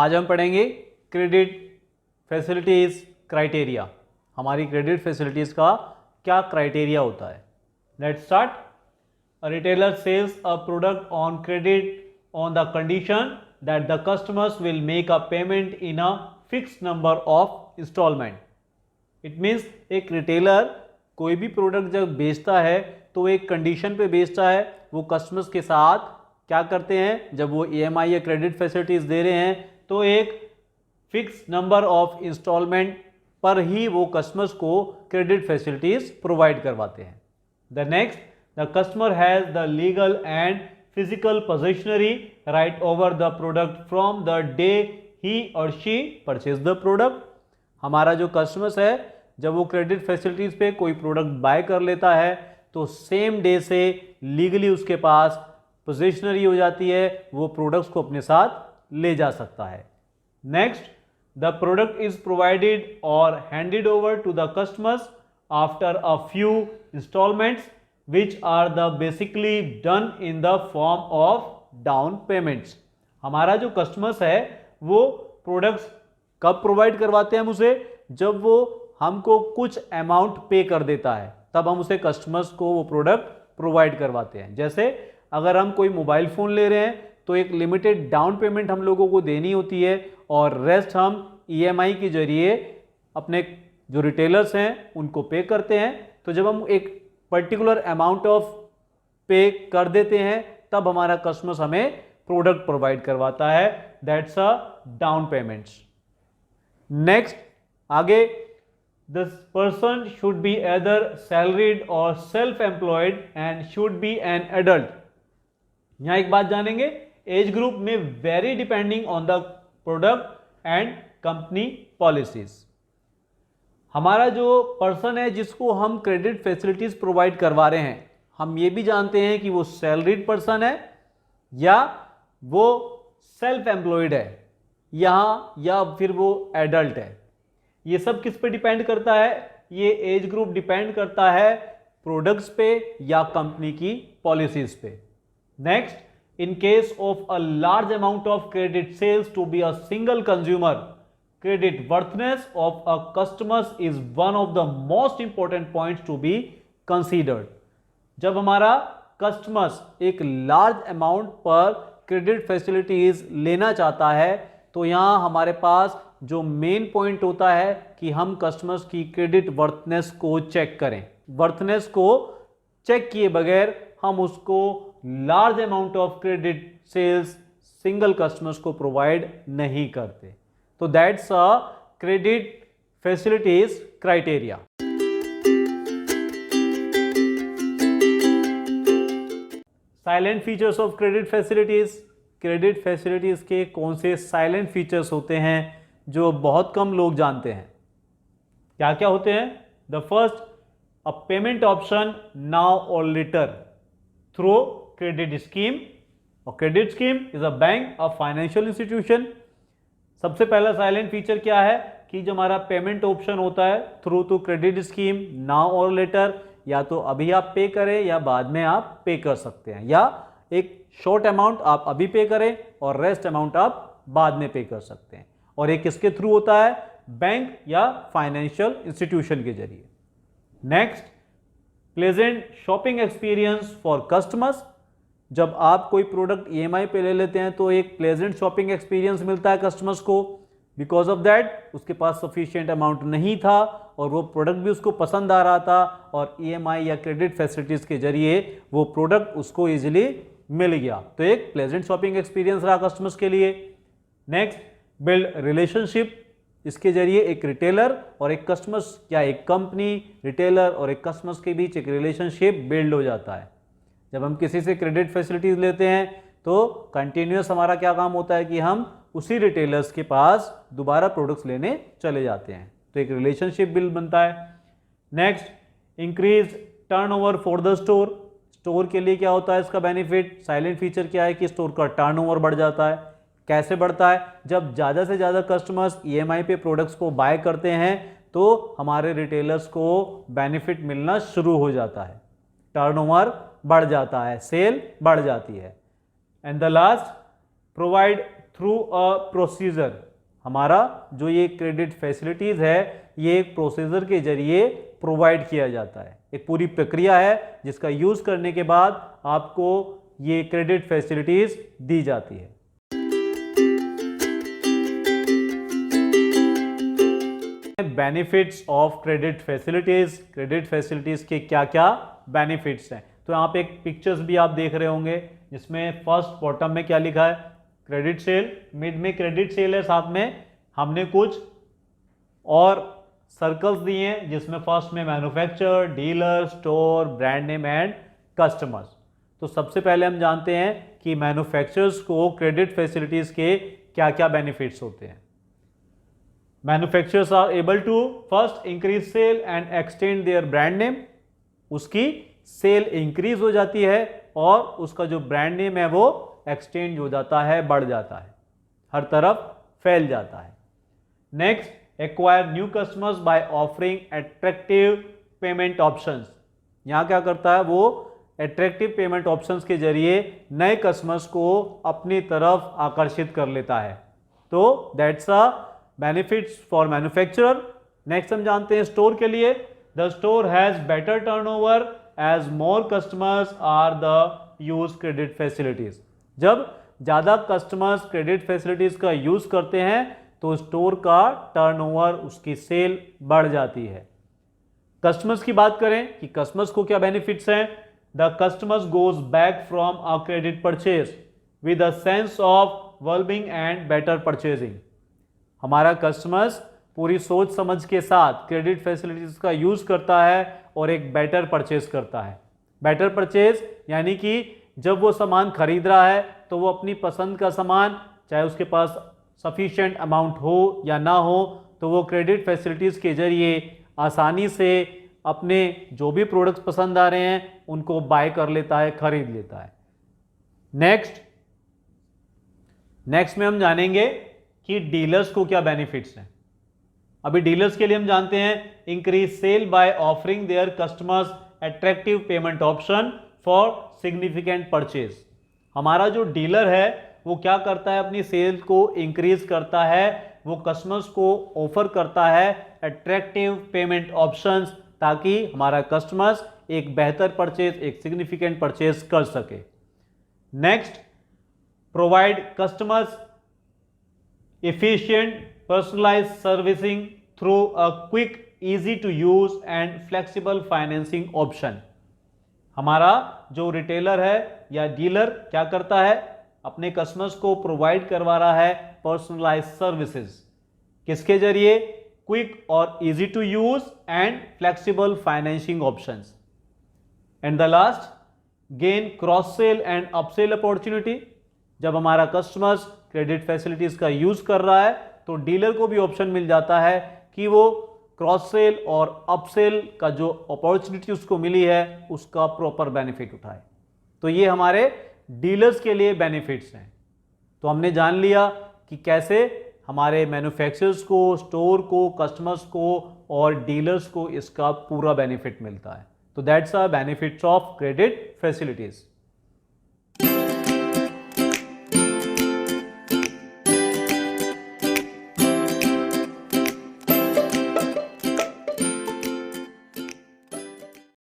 आज हम पढ़ेंगे क्रेडिट फैसिलिटीज़ क्राइटेरिया। हमारी क्रेडिट फैसिलिटीज़ का क्या क्राइटेरिया होता है। Let's start. A retailer sells a product on credit on the condition that the customers will make a payment in a fix number of instalment. It means एक retailer कोई भी product जब बेचता है तो एक कंडीशन पे बेचता है। वो कस्टमर्स के साथ क्या करते हैं, जब वो ईएमआई या क्रेडिट फैसिलिटीज दे रहे हैं तो एक फिक्स नंबर ऑफ इंस्टॉलमेंट पर ही वो कस्टमर्स को क्रेडिट फैसिलिटीज प्रोवाइड करवाते हैं। The next, the customer has the legal and physical possessionary right over the product from the day he और शी परचेज द प्रोडक्ट। हमारा जो कस्टमर्स है जब वो क्रेडिट फैसिलिटीज पे कोई प्रोडक्ट बाय कर लेता है तो सेम डे से लीगली उसके पास पोजेशनरी हो जाती है, वो प्रोडक्ट्स को अपने साथ ले जा सकता है। Next, the product is provided और handed over to the customers after a few instalments which are the basically done in the form of down payments. हमारा जो कस्टमर्स है वो प्रोडक्ट्स कब प्रोवाइड करवाते हैं हम उसे, जब वो हमको कुछ अमाउंट पे कर देता है तब हम उसे कस्टमर्स को वो प्रोडक्ट प्रोवाइड करवाते हैं। जैसे अगर हम कोई मोबाइल फ़ोन ले रहे हैं तो एक लिमिटेड डाउन पेमेंट हम लोगों को देनी होती है और रेस्ट हम ईएमआई के जरिए अपने जो रिटेलर्स हैं उनको पे करते हैं। तो जब हम एक पर्टिकुलर अमाउंट ऑफ पे कर देते हैं तब हमारा कस्टमर्स हमें प्रोडक्ट प्रोवाइड करवाता है। That's a down payments. Next, आगे, the person should be either salaried or self-employed and should be an adult। यहां एक बात जानेंगे, एज ग्रुप में very depending on the product and company policies. हमारा जो पर्सन है जिसको हम क्रेडिट फैसिलिटीज प्रोवाइड करवा रहे हैं, हम ये भी जानते हैं कि वो सैलरीड पर्सन है या वो सेल्फ एम्प्लॉयड है या फिर वो एडल्ट है। ये सब किस पे डिपेंड करता है, ये एज ग्रुप डिपेंड करता है प्रोडक्ट्स पे या कंपनी की पॉलिसीज पे। Next, in case of a large amount of credit sales to be a single consumer, credit worthiness of a customers is one of the most important points to be considered. जब हमारा customers एक large amount पर credit facilities लेना चाहता है तो यहां हमारे पास जो मेन पॉइंट होता है कि हम कस्टमर्स की क्रेडिट वर्थनेस को चेक करें। वर्थनेस को चेक किए बगैर हम उसको large amount of credit sales single customers को प्रोवाइड नहीं करते। तो that's a credit facilities criteria. Salient features of credit facilities. Credit facilities के कौन से साइलेंट फीचर्स होते हैं जो बहुत कम लोग जानते हैं। क्या क्या होते हैं? The first, a payment option now और लेटर थ्रू क्रेडिट स्कीम। और credit scheme is a bank, a financial institution. सबसे पहला साइलेंट फीचर क्या है कि जो हमारा पेमेंट ऑप्शन होता है through to credit scheme, now और लेटर, या तो अभी आप पे करें या बाद में आप पे कर सकते हैं, या एक शॉर्ट अमाउंट आप अभी पे करें और रेस्ट अमाउंट आप बाद में पे कर सकते हैं। और एक किसके थ्रू होता है? बैंक या फाइनेंशियल इंस्टीट्यूशन के जरिए। Next, pleasant shopping experience for customers. जब आप कोई प्रोडक्ट ईएमआई पे ले लेते हैं तो एक प्लेजेंट शॉपिंग एक्सपीरियंस मिलता है कस्टमर्स को। बिकॉज ऑफ दैट उसके पास सफिशिएंट अमाउंट नहीं था और वो प्रोडक्ट भी उसको पसंद आ रहा था और ईएमआई या क्रेडिट फैसिलिटीज के जरिए वो प्रोडक्ट उसको इजीली मिल गया। तो एक प्लेजेंट शॉपिंग एक्सपीरियंस रहा कस्टमर्स के लिए। Next, build relationship. इसके जरिए एक रिटेलर और एक कस्टमर्स या एक कंपनी, रिटेलर और एक कस्टमर्स के बीच एक रिलेशनशिप बिल्ड हो जाता है। जब हम किसी से क्रेडिट फैसिलिटीज लेते हैं तो कंटिन्यूअस हमारा क्या काम होता है कि हम उसी रिटेलर्स के पास दोबारा प्रोडक्ट्स लेने चले जाते हैं, तो एक रिलेशनशिप बिल्ड बनता है। Next, increase turnover for the store. Store के लिए क्या होता है इसका बेनिफिट? साइलेंट फीचर क्या है कि स्टोर का टर्नओवर बढ़ जाता है। कैसे बढ़ता है? जब ज़्यादा से ज़्यादा कस्टमर्स ईएमआई पे प्रोडक्ट्स को बाय करते हैं तो हमारे रिटेलर्स को बेनिफिट मिलना शुरू हो जाता है, टर्नओवर बढ़ जाता है, सेल बढ़ जाती है। And the last, provide through a procedure. हमारा जो ये क्रेडिट फैसिलिटीज़ है ये एक प्रोसीजर के जरिए प्रोवाइड किया जाता है। एक पूरी प्रक्रिया है जिसका यूज़ करने के बाद आपको ये क्रेडिट फैसिलिटीज़ दी जाती है। Benefits of credit facilities, credit facilities के क्या क्या बेनिफिट्स हैं। तो यहाँ पे एक पिक्चर्स भी आप देख रहे होंगे जिसमें फर्स्ट बॉटम में क्या लिखा है, क्रेडिट सेल, मिड में क्रेडिट सेल है, साथ में हमने कुछ और सर्कल्स दिए हैं जिसमें फर्स्ट में manufacturer, dealer, store, brand name and customers. तो सबसे पहले हम जानते हैं कि मैन्युफैक्चरर्स को क्रेडिट फैसिलिटीज़ के क्या क्या बेनिफिट्स होते हैं। Manufacturers are able to first increase sale and extend their brand name. उसकी सेल इंक्रीज हो जाती है और उसका जो ब्रांड नेम है वो एक्सटेंड हो जाता है, बढ़ जाता है, हर तरफ फैल जाता है। Next, acquire new customers by offering attractive payment options. यहाँ क्या करता है, वो एट्रैक्टिव पेमेंट ऑप्शंस के जरिए नए कस्टमर्स को अपनी तरफ आकर्षित कर लेता है। तो that's a benefits for manufacturer. Next हम जानते हैं स्टोर के लिए, the store has better turnover as more customers are the use credit facilities. जब ज़्यादा कस्टमर्स क्रेडिट फैसिलिटीज का यूज करते हैं तो स्टोर का टर्नओवर, उसकी सेल बढ़ जाती है। कस्टमर्स की बात करें कि कस्टमर्स को क्या बेनिफिट्स हैं, the customers goes back from a credit purchase with a sense of wellbeing and better purchasing. हमारा कस्टमर्स पूरी सोच समझ के साथ क्रेडिट फैसिलिटीज का यूज करता है और एक बेटर परचेज करता है। बेटर परचेज यानी कि जब वो सामान खरीद रहा है तो वो अपनी पसंद का सामान, चाहे उसके पास सफिशिएंट अमाउंट हो या ना हो, तो वो क्रेडिट फैसिलिटीज के जरिए आसानी से अपने जो भी प्रोडक्ट्स पसंद आ रहे हैं उनको बाय कर लेता है, खरीद लेता है। नेक्स्ट में हम जानेंगे कि डीलर्स को क्या बेनिफिट्स हैं। अभी डीलर्स के लिए हम जानते हैं increase sale by offering their customers attractive payment option for significant purchase. हमारा जो डीलर है वो क्या करता है, अपनी सेल को इंक्रीज करता है, वो कस्टमर्स को ऑफर करता है अट्रैक्टिव पेमेंट ऑप्शंस, ताकि हमारा कस्टमर्स एक बेहतर परचेज, एक सिग्निफिकेंट परचेज कर सके। Next, provide customers efficient personalized servicing through a quick, easy to use and flexible financing option। हमारा जो रिटेलर है या डीलर क्या करता है, अपने कस्टमर्स को प्रोवाइड करवा रहा है पर्सनलाइज सर्विसेज, किसके जरिए, क्विक और easy to use and flexible financing options. And the last, gain cross sell and upsell opportunity. जब हमारा कस्टमर्स क्रेडिट फैसिलिटीज का यूज कर रहा है तो डीलर को भी ऑप्शन मिल जाता है कि वो क्रॉस सेल और अपसेल का जो अपॉर्चुनिटी उसको मिली है उसका प्रॉपर बेनिफिट उठाए। तो ये हमारे डीलर्स के लिए बेनिफिट्स हैं। तो हमने जान लिया कि कैसे हमारे मैन्युफैक्चरर्स को, स्टोर को, कस्टमर्स को और डीलर्स को इसका पूरा बेनिफिट मिलता है। तो that's a benefits of credit facilities.